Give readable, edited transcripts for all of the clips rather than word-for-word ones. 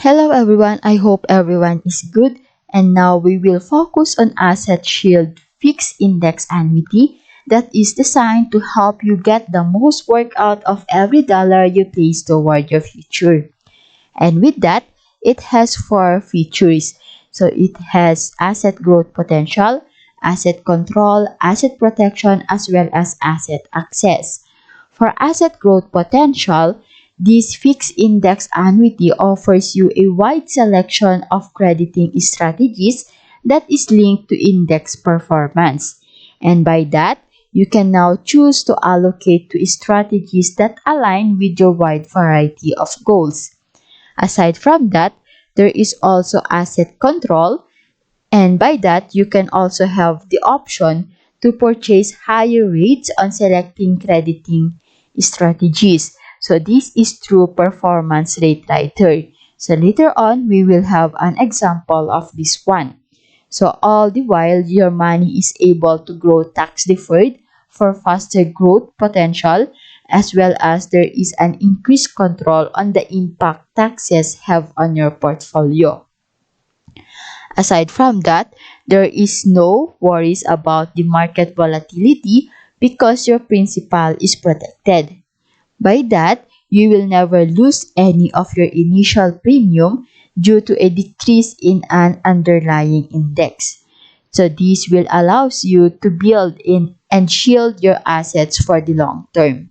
Hello everyone, I hope everyone is good. And now we will focus on AssetShield Fixed Index Annuity that is designed to help you get the most work out of every dollar you place toward your future. And with that, it has four features. So it has asset growth potential, asset control, asset protection, as well as asset access. For asset growth potential, this fixed index annuity offers you a wide selection of crediting strategies that is linked to index performance. And by that, you can now choose to allocate to strategies that align with your wide variety of goals. Aside from that, there is also asset control, and by that, you can also have the option to purchase higher rates on selecting crediting strategies. So this is through performance rate rider. So later on, we will have an example of this one. So all the while, your money is able to grow tax deferred for faster growth potential, as well as there is an increased control on the impact taxes have on your portfolio. Aside from that, there is no worries about the market volatility because your principal is protected. By that, you will never lose any of your initial premium due to a decrease in an underlying index. So this will allow you to build in and shield your assets for the long term.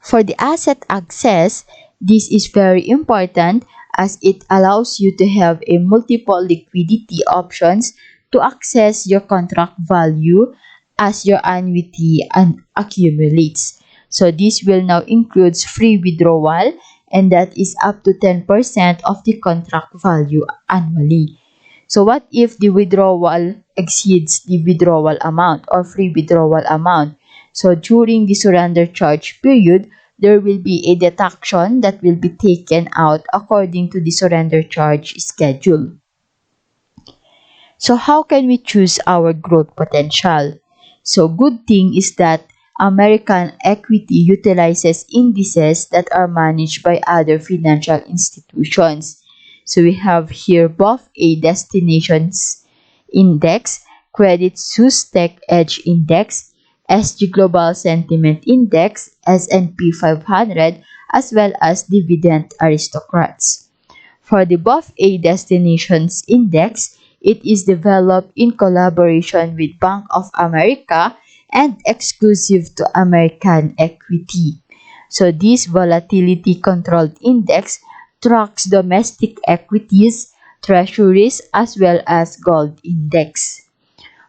For the asset access, this is very important as it allows you to have a multiple liquidity options to access your contract value as your annuity accumulates. So this will now includes free withdrawal, and that is up to 10% of the contract value annually. So what if the withdrawal exceeds the withdrawal amount or free withdrawal amount? So during the surrender charge period, there will be a deduction that will be taken out according to the surrender charge schedule. So how can we choose our growth potential? So good thing is that American equity utilizes indices that are managed by other financial institutions. So we have here BofA Destinations Index, Credit Suisse Tech Edge Index, SG Global Sentiment Index, S&P 500, as well as Dividend Aristocrats. For the BofA Destinations Index, it is developed in collaboration with Bank of America and exclusive to American equity. So this volatility controlled index tracks domestic equities, treasuries, as well as gold index.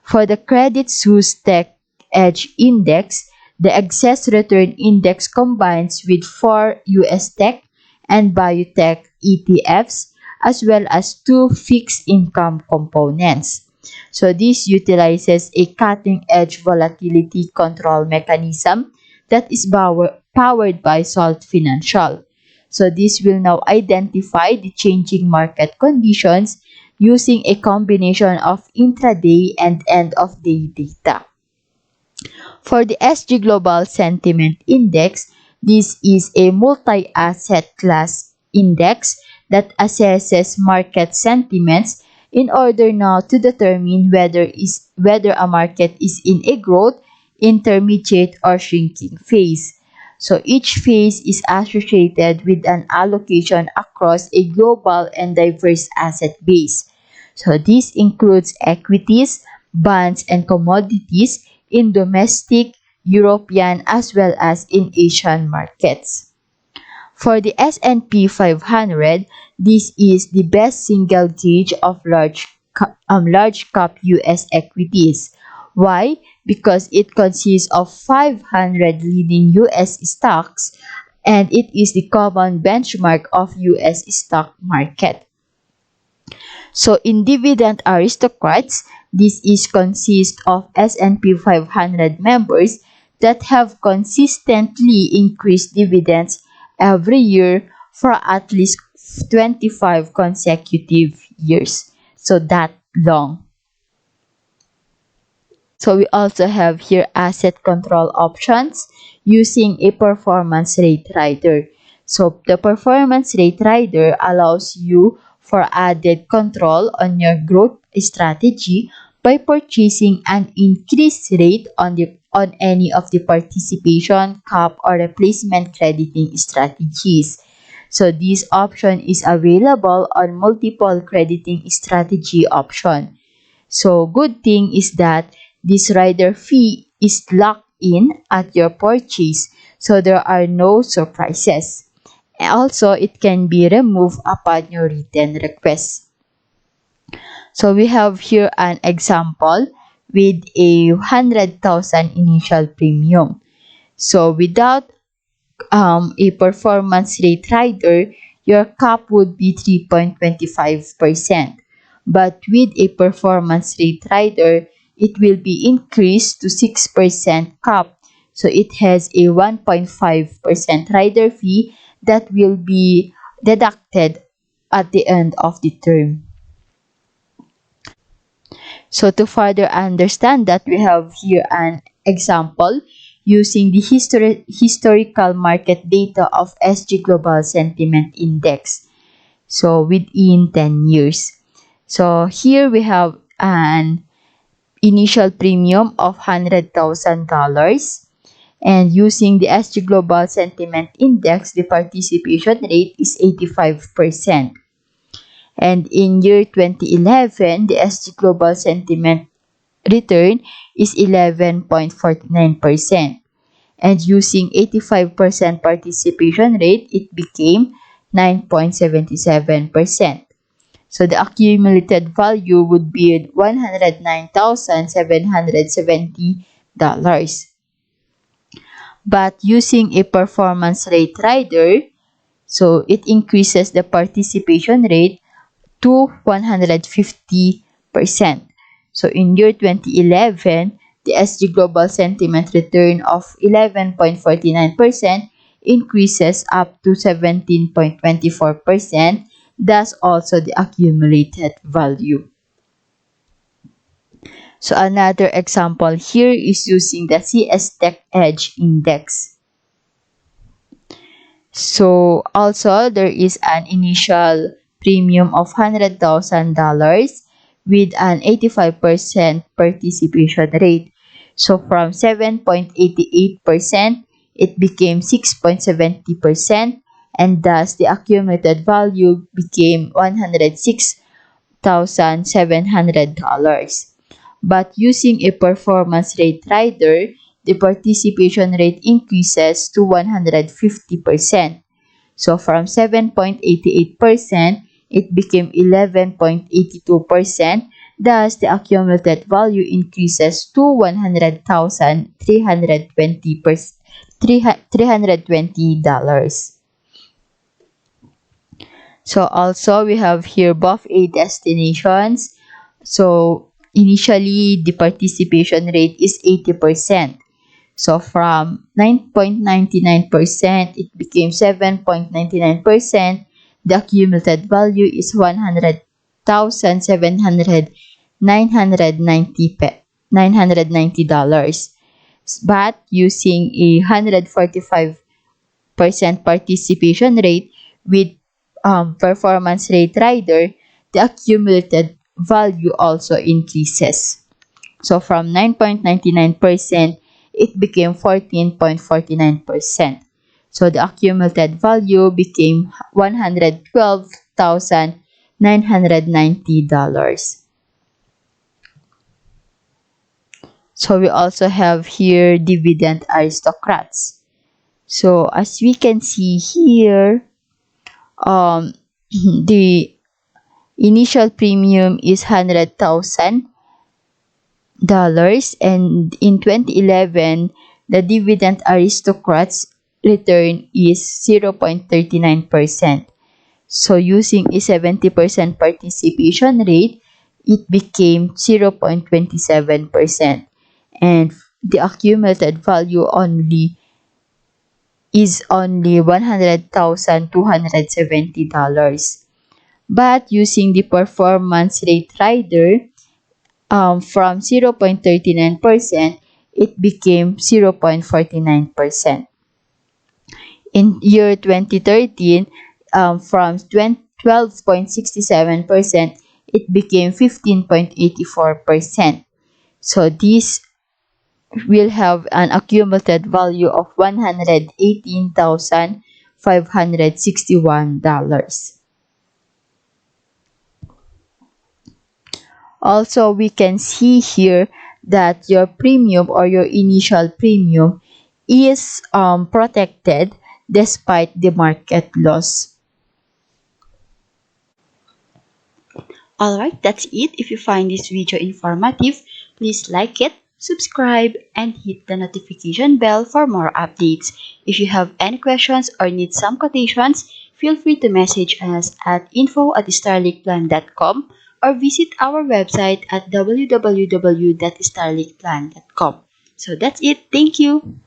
For the Credit Suisse Tech Edge Index, the excess return index combines with 4 US tech and biotech ETFs, as well as 2 fixed income components. So this utilizes a cutting-edge volatility control mechanism that is powered by Salt Financial. So this will now identify the changing market conditions using a combination of intraday and end-of-day data. For the SG Global Sentiment Index, this is a multi-asset class index that assesses market sentiments in order now to determine whether a market is in a growth, intermediate, or shrinking phase. So each phase is associated with an allocation across a global and diverse asset base. So this includes equities, bonds, and commodities in domestic, European, as well as in Asian markets. For the S&P 500, this is the best single gauge of large cap US equities. Why? Because it consists of 500 leading US stocks, and it is the common benchmark of US stock market. So in Dividend Aristocrats, this is consist of S&P 500 members that have consistently increased dividends every year for at least 25 consecutive years. So that long. So we also have here asset control options using a performance rate rider. So the performance rate rider allows you for added control on your growth strategy by purchasing an increased rate on any of the participation, cap, or replacement crediting strategies. So this option is available on multiple crediting strategy option. So good thing is that this rider fee is locked in at your purchase, so there are no surprises. Also, it can be removed upon your written request. So we have here an example with a 100,000 initial premium. So without a performance rate rider, your cap would be 3.25%. But with a performance rate rider, it will be increased to 6% cap. So it has a 1.5% rider fee that will be deducted at the end of the term. So to further understand that, we have here an example using the historical market data of SG Global Sentiment Index. So within 10 years. So here we have an initial premium of $100,000. And using the SG Global Sentiment Index, the participation rate is 85%. And in year 2011, the SG Global Sentiment return is 11.49%. And using 85% participation rate, it became 9.77%. So the accumulated value would be $109,770. But using a performance rate rider, so it increases the participation rate to 150%. So in year 2011, the SG Global Sentiment return of 11.49% increases up to 17.24%, thus also the accumulated value. So another example here is using the CS Tech Edge Index. So also there is an initial premium of $100,000 with an 85% participation rate. So from 7.88%, it became 6.70%, and thus the accumulated value became $106,700. But using a performance rate rider, the participation rate increases to 150%. So from 7.88%, it became 11.82%. Thus, the accumulated value increases to $320. So also we have here BofA Destinations. So initially the participation rate is 80%. So from 9.99%, it became 7.99%. The accumulated value is $100,990. But using a 145% participation rate with performance rate rider, the accumulated value also increases. So from 9.99%, it became 14.49%. So the accumulated value became $112,990. So we also have here dividend aristocrats. So as we can see here, the initial premium is $100,000, and in 2011, the dividend aristocrats return is 0.39%. So using a 70% participation rate, it became 0.27%, and the accumulated value is only $100,270. But using the performance rate rider, from 0.39%, it became 0.49%. In year 2013, from 12.67%, it became 15.84%. So this will have an accumulated value of $118,561. Also, we can see here that your premium or your initial premium is protected despite the market loss. Alright, that's it. If you find this video informative, please like it, subscribe, and hit the notification bell for more updates. If you have any questions or need some quotations, feel free to message us at info@starlinkplan.com or visit our website at www.starlinkplan.com. So that's it. Thank you.